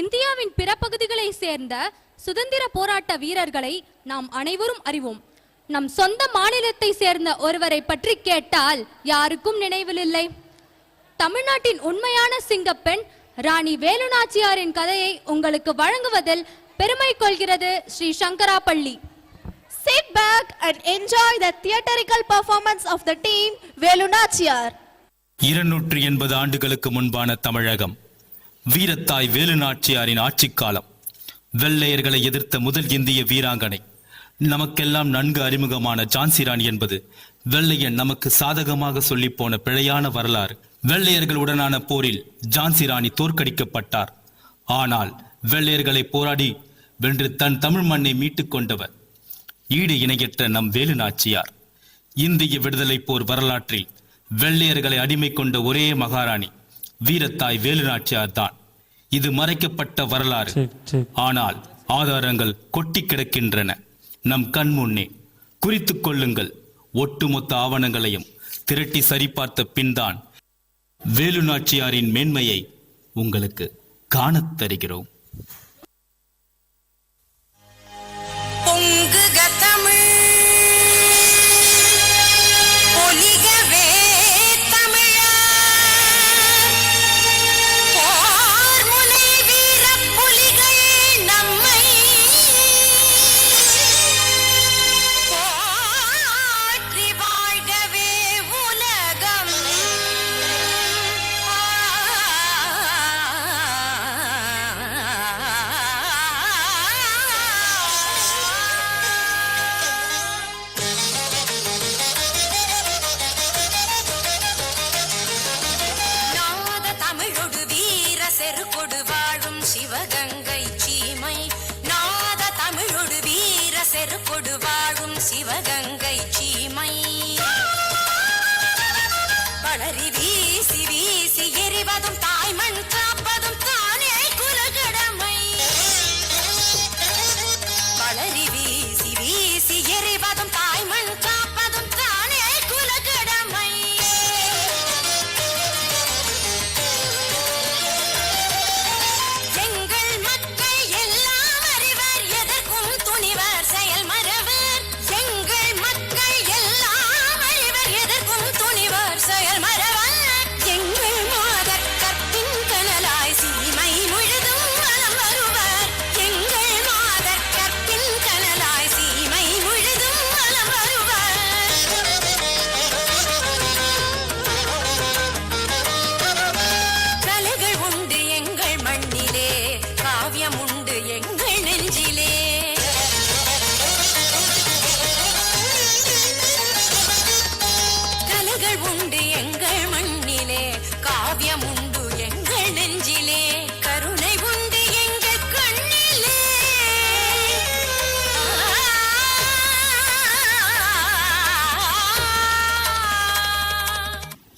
இந்தியாவின் பிற பகுதிகளை சேர்ந்த சுதந்திர போராட்ட வீரர்களை நாம் அனைவரும் அறிவோம். நம் சொந்த மாநிலத்தை சேர்ந்த ஒருவரை பற்றி கேட்டால் யாருக்கும் நினைவில் இல்லை. தமிழ்நாட்டின் உண்மையான சிங்கப்பெண் ராணி வேலு நாச்சியாரின் கதையை உங்களுக்கு வழங்குவதில் பெருமை கொள்கிறது Sri சங்கராப்பள்ளி. Sit back and enjoy the theatrical performance of the team Velu Nachiyar. 280 ஆண்டுகளுக்கு முன்பான தமிழகம். வீரத்தாய் வேலு நாச்சியாரின் ஆட்சி காலம். வெள்ளையர்களை எதிர்த்த முதல் இந்திய வீராங்கனை. நமக்கெல்லாம் நன்கு அறிமுகமான ஜான்சி ராணி என்பது வெள்ளையன் நமக்கு சாதகமாக சொல்லி போன பிழையான வரலாறு. வெள்ளையர்களுடனான போரில் ஜான்சி ராணி தோற்கடிக்கப்பட்டார். ஆனால் வெள்ளையர்களை போராடி வென்று தன் தமிழ் மண்ணை மீட்டுக் கொண்டவர் ஈடு இணையற்ற நம் வேலு நாச்சியார். இந்திய விடுதலை போர் வரலாற்றில் வெள்ளையர்களை அடிமை கொண்ட ஒரே மகாராணி வீரத்தாய் வேலு நாச்சியார் தான். இது மறைக்கப்பட்ட வரலாறு. ஆனால் ஆதாரங்கள் கொட்டி கிடக்கின்றன நம் கண் முன்னே. குறித்துக் கொள்ளுங்கள். ஒட்டுமொத்த ஆவணங்களையும் திரட்டி சரிபார்த்த பின்தான் வேலு நாச்சியாரின் மேன்மையை உங்களுக்கு காணத் தருகிறோம். சிவகங்கை சீமை வளரி வீசி வீசி எறிவதும் தாய்மண் காப்பதும் தானே குலகடமை. வளரி வீசி வீசி எறிவதும் தாய்மண் காப்பதும் தானே குலகடமை. எங்கள் மக்கள் எல்லாம் அறிவர் எதற்கும் துணிவர் செயல் மரபு.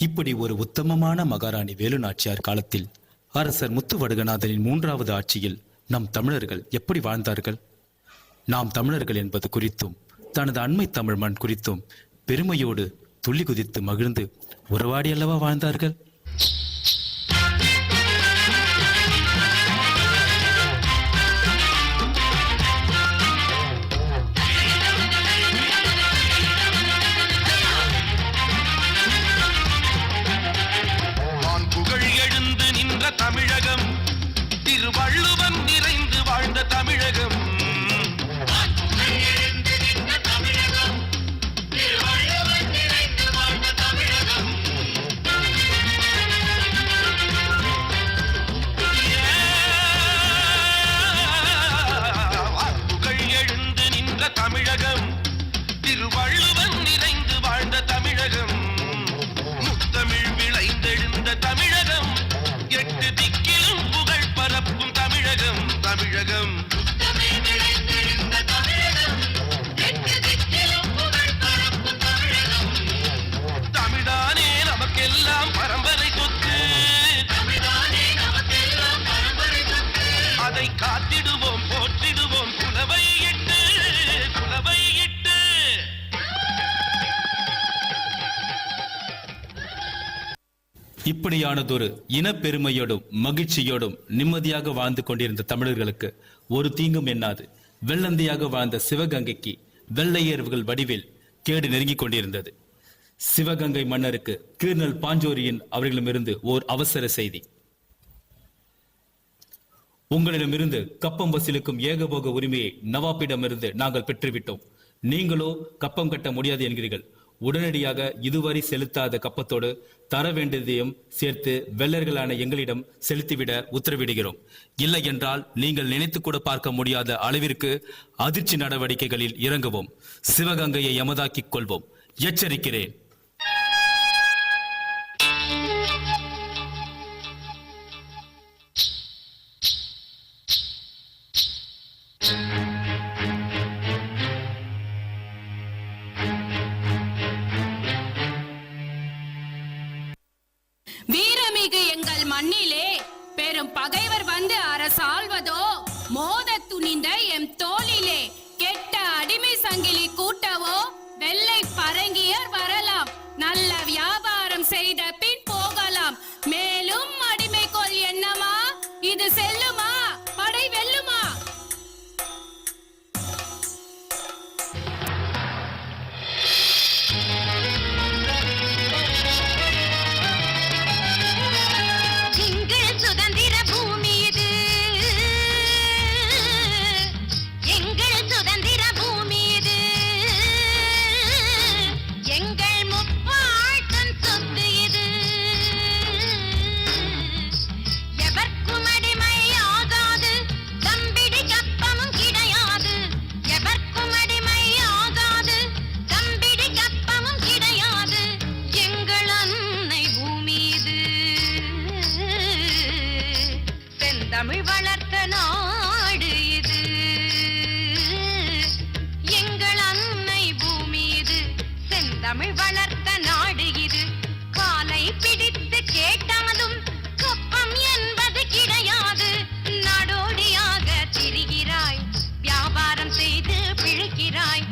இப்படி ஒரு உத்தமமான மகாராணி வேலு நாச்சியார் காலத்தில் அரசர் முத்துவடுகநாதனின் 3வது ஆட்சியில் நம் தமிழர்கள் எப்படி வாழ்ந்தார்கள்? நாம் தமிழர்கள் என்பது குறித்தும் தனது அண்மை தமிழ் மண் குறித்தும் பெருமையோடு துள்ளி குதித்து மகிழ்ந்து உறவாடி அல்லவா வாழ்ந்தார்கள். தமிழகம் திருவள்ளுவன் நிறைந்து வாழ்ந்த தமிழகம். புகழ் எழுந்து நின்ற தமிழகம் திருவள்ளுவன் நிறைந்து வாழ்ந்த தமிழகம். முத்தமிழ் விளைந்தெழுந்த தமிழகம். 8 திக்கிலும் புகழ் பரப்பும் தமிழகம். தமிழகம் தமிழ்தானே நமக்கெல்லாம் பரம்பரை சொத்து. அதை காத்திடுவோம் போற்றிடுவோம் குலவை இட்டு குலவை இட்டு. இப்படியானதொரு இனப்பெருமையோடும் மகிழ்ச்சியோடும் நிம்மதியாக வாழ்ந்து கொண்டிருந்த தமிழர்களுக்கு ஒரு தீங்கும் எண்ணாது வெள்ளந்தியாக வாழ்ந்த சிவகங்கைக்கு வெள்ளையர்கள் வடிவில் கேடு நெருங்கிக் கொண்டிருந்தது. சிவகங்கை மன்னருக்கு கீர்னல் பாஞ்சோரியின் அவர்களிடமிருந்து ஓர் அவசர செய்தி. உங்களிடமிருந்து கப்பம் வசூலிக்கும் ஏகபோக உரிமையை நவாப்பிடமிருந்து நாங்கள் பெற்றுவிட்டோம். நீங்களோ கப்பம் கட்ட முடியாது என்கிறீர்கள். உடனடியாக இதுவரை செலுத்தாத கப்பத்தோடு தர வேண்டியதையும் சேர்த்து வெள்ளர்களான எங்களிடம் செலுத்திவிட உத்தரவிடுகிறோம். இல்லை என்றால் நீங்கள் நினைத்து கூட பார்க்க முடியாத அளவிற்கு அதிர்ச்சி நடவடிக்கைகளில் இறங்குவோம். சிவகங்கையை எமதாக்கிக் கொள்வோம். எச்சரிக்கிறேன். வீரமிகு எங்கள் மண்ணிலே பெரும் பகைவர் வந்து அரசாள்வதோ மோத துணிந்த எம் தோளிலே கெட்ட அடிமை சங்கிலி கூட்டவோ வெள்ளை பரங்கியர் வரலாம். நல்ல வியாபாரம் செய்த பின் போகலாம். மேலும் அடிமை கொள் என்னமா? இது செல்லுமா? படை வெல்லுமா? எங்கள் சுதந்திர பூமி இது, எங்கள் சுதந்திர பூமி இது, எங்கள் முப்பாட்டன் சொத்து இது. எவர்க்கும் அடிமை ஆகாது, தம்பிடி கப்பமும் கிடையாது. எவர்க்கும் அடிமை ஆகாது, தம்பிடி கப்பமும் கிடையாது. எங்கள் அன்னை பூமி இது, செந்தமிழ் வளர்த்த நாடு இது. எங்கள் அன்னை பூமி இது, செந்தமிழ் வளர்த்த நாடு இது. காலை பிடித்து கேட்டாலும் கப்பம் என்பது கிடையாது. நாடோடியாக திரிகிறாய், வியாபாரம் செய்து பிழைக்கிறாய்.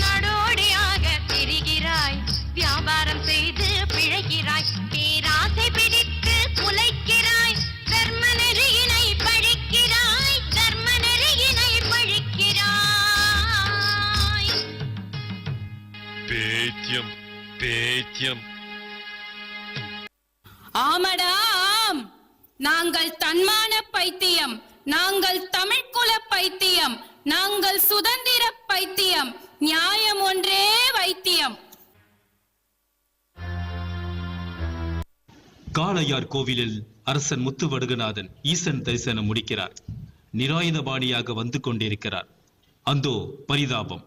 நாடோடியாக திரிகிறாய், வியாபாரம் செய்து பிழைக்கிறாய். பேராசை பிடித்து குலைக்கிறாய், தர்ம நெறியினை பழிக்கிறாய், தர்ம நெறியினை பழிக்கிறாய். பேத்தியம் பேத்தியம். ஆமடா ஆம், நாங்கள் தன்மான பைத்தியம், நாங்கள் தமிழ்குல பைத்தியம், நாங்கள் சுதந்திர பைத்தியம், நியாயம் ஒன்றே வைத்தியம். காளையார் கோவிலில் அரசன் முத்துவடுகநாதன் ஈசன் தரிசனம் முடிக்கிறார். நிராயுதபாணியாக வந்து கொண்டிருக்கிறார். அந்தோ பரிதாபம்!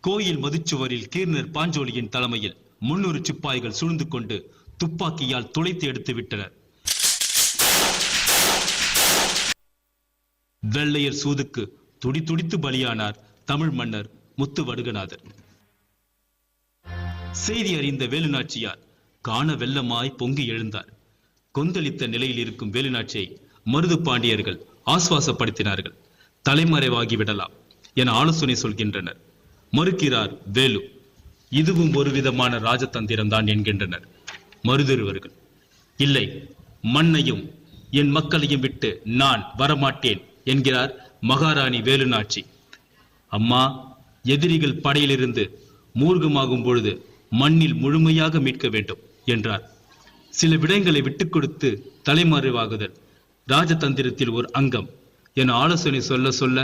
கோயில் மதுச்சுவரில் கீர்னர் பாஞ்சோலியின் தலைமையில் 300 சிப்பாய்கள் சூழ்ந்து கொண்டு துப்பாக்கியால் துளைத்து எடுத்து விட்டனர். வெள்ளையர் சூதுக்கு துடித்து பலியானார் தமிழ் மன்னர் முத்துவடுகநாதர். செய்தி அறிந்த வேலுநாச்சியார் காண வெள்ளமாய் பொங்கி எழுந்தார். கொந்தளித்த நிலையில் இருக்கும் வேலுநாச்சியை மருது பாண்டியர்கள் ஆசுவாசப்படுத்தினார்கள். தலைமறைவாகி விடலாம் என ஆலோசனை சொல்கின்றனர். மறுக்கிறார் வேலு. இதுவும் ஒரு விதமான ராஜதந்திரம் தான் என்கின்றனர் மருதுருவர்கள். இல்லை, மண்ணையும் என் மக்களையும் விட்டு நான் வரமாட்டேன் என்கிறார் மகாராணி வேலுநாச்சி. அம்மா, எதிரிகள் படையிலிருந்து மூர்க்கமாகும் பொழுது மண்ணில் முழுமையாக மீட்க வேண்டும் என்றார். சில விடயங்களை விட்டுக் கொடுத்து தலைமறைவாகுதல் ராஜதந்திரத்தில் ஒரு அங்கம் என ஆலோசனை சொல்ல சொல்ல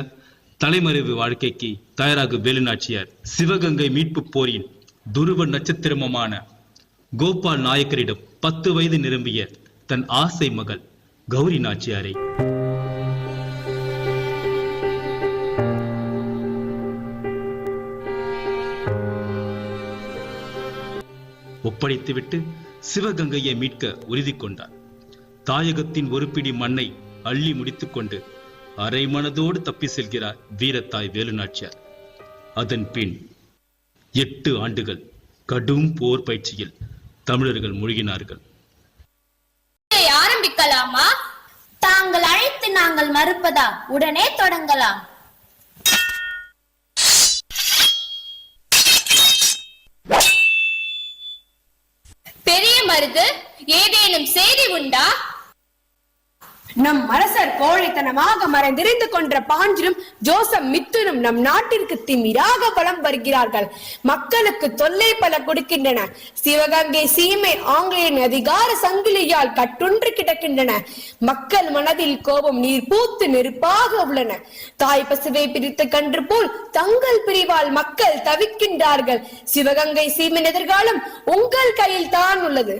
தலைமறைவு வாழ்க்கைக்கு தயாராக வேலுநாச்சியார் சிவகங்கை மீட்பு போரின் துருவ நட்சத்திரமான கோபால் நாயக்கரிடம் 10 வயது நிரம்பிய தன் ஆசை மகள் கௌரி நாச்சியாரை ஒப்படைத்துவிட்டு சிவகங்கையை மீட்க உறுதி கொண்டார். தாயகத்தின் ஒரு பிடி மண்ணை அள்ளி முடித்துக் கொண்டு அரை மனதோடு தப்பி செல்கிறார் வீரத்தாய் வேலுநாச்சியார். அதன் பின் 8 ஆண்டுகள் கடும் போர் பயிற்சியில் தமிழர்கள் மூழ்கினார்கள். ஆரம்பிக்கலாமா? தாங்கள் அழைத்து நாங்கள் மறுப்பதா? உடனே தொடங்கலாம். பெரிய மருது ஏதேனும் செய்தி உண்டா? நம் அரசர் கோழைத்தனமாக மறைந்திருந்து கொன்ற பாஞ்சிலும் ஜோசப் மித்துனும் நம் நாட்டிற்கு திமிராக வலம் வருகிறார்கள். மக்களுக்கு தொல்லை பல கொடுக்கின்றன. சிவகங்கை சீமை ஆங்கிலேயன் அதிகார சங்கிலியால் கட்டுன்று கிடக்கின்றன. மக்கள் மனதில் கோபம் நீர் பூத்து நெருப்பாக உள்ளன. தாய் பசுவை பிரித்து கன்று போல் தங்கள் பிரிவால் மக்கள் தவிக்கின்றார்கள். சிவகங்கை சீமின் எதிர்காலம் உங்கள் கையில் தான் உள்ளது.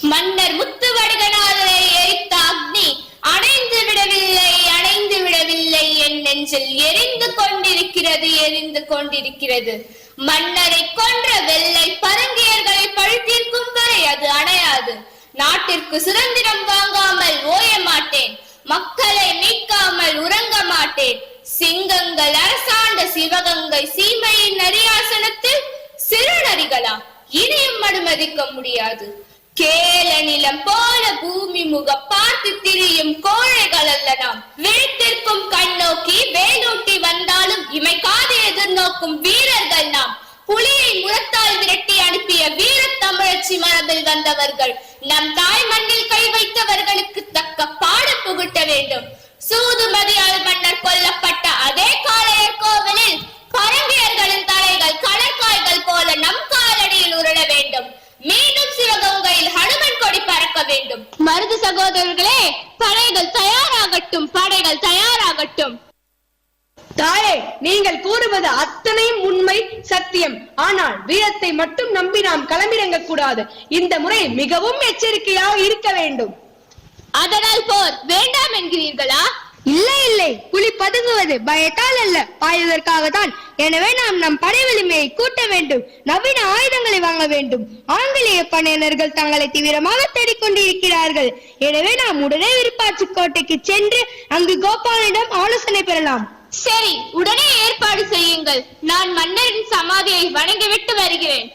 மன்னர் முத்துவடுகனாரை எரித்த அக்னி அணைந்து விடவில்லை என் நெஞ்சில் எரிந்து கொண்டிருக்கிறது. மன்னரை கொன்ற வெள்ளை பரங்கியர்களை பழித்தீர்க்கும் வரை அது அணையாது. நாட்டிற்கு சுதந்திரம் வாங்காமல் ஓய மாட்டேன். மக்களை மீட்காமல் உறங்க மாட்டேன். சிங்கங்கள் அரசாண்ட சிவகங்கை சீமையின் அரியாசனத்தில் சிறுநரிகளா இனியும் அனுமதிக்க முடியாது. கேல நிலம் போல பூமி முக பார்த்து திரியும் கோழைகள் அல்ல நாம். விழித்திருக்கும் கண்ணோக்கி வேலூட்டி வந்தாலும் இமைக்காது எதிர்நோக்கும் வீரர்கள் நாம். புலியை முரத்தால் விரட்டி அனுப்பிய வீர தமிழச்சி மரபில் வந்தவர்கள். நம் தாய் மண்ணில் கை வைத்தவர்களுக்கு தக்க பாடு புகட்ட வேண்டும். சூதுமதியால் மன்னர் கொல்லப்பட்ட அதே காளையர் கோவிலில் பரங்கியர்களின் தலைகள் கடற்காய்கள் போல நம் காலடியில் உருள வேண்டும். மீண்டும் சிவகங்கையில் ஹனுமன் கொடி பறக்க வேண்டும். மருது சகோதரர்களே, படைகள் தயாராகட்டும். தாயே, நீங்கள் கூறுவது அத்தனையும் உண்மை, சத்தியம். ஆனால் வீரத்தை மட்டும் நம்பி நாம் களமிறங்க கூடாது. இந்த முறை மிகவும் எச்சரிக்கையாக இருக்க வேண்டும். அதனால் போர் வேண்டாம் என்கிறீர்களா? இல்லை, புலி பதுங்குவது பயத்தால் அல்ல, பாய்வதற்காகத்தான். எனவே நாம் நம் படை வலிமையை கூட்ட வேண்டும். நவீன ஆயுதங்களை வாங்க வேண்டும். ஆங்கிலேய படையினர்கள் தங்களை தீவிரமாக தேடிக்கொண்டிருக்கிறார்கள். எனவே நாம் உடனே விருப்பாட்சி கோட்டைக்கு சென்று அங்கு கோபாலனிடம் ஆலோசனை பெறலாம். சரி, உடனே ஏற்பாடு செய்யுங்கள். நான் மன்னரின் சமாதியை வணங்கிவிட்டு வருகிறேன்.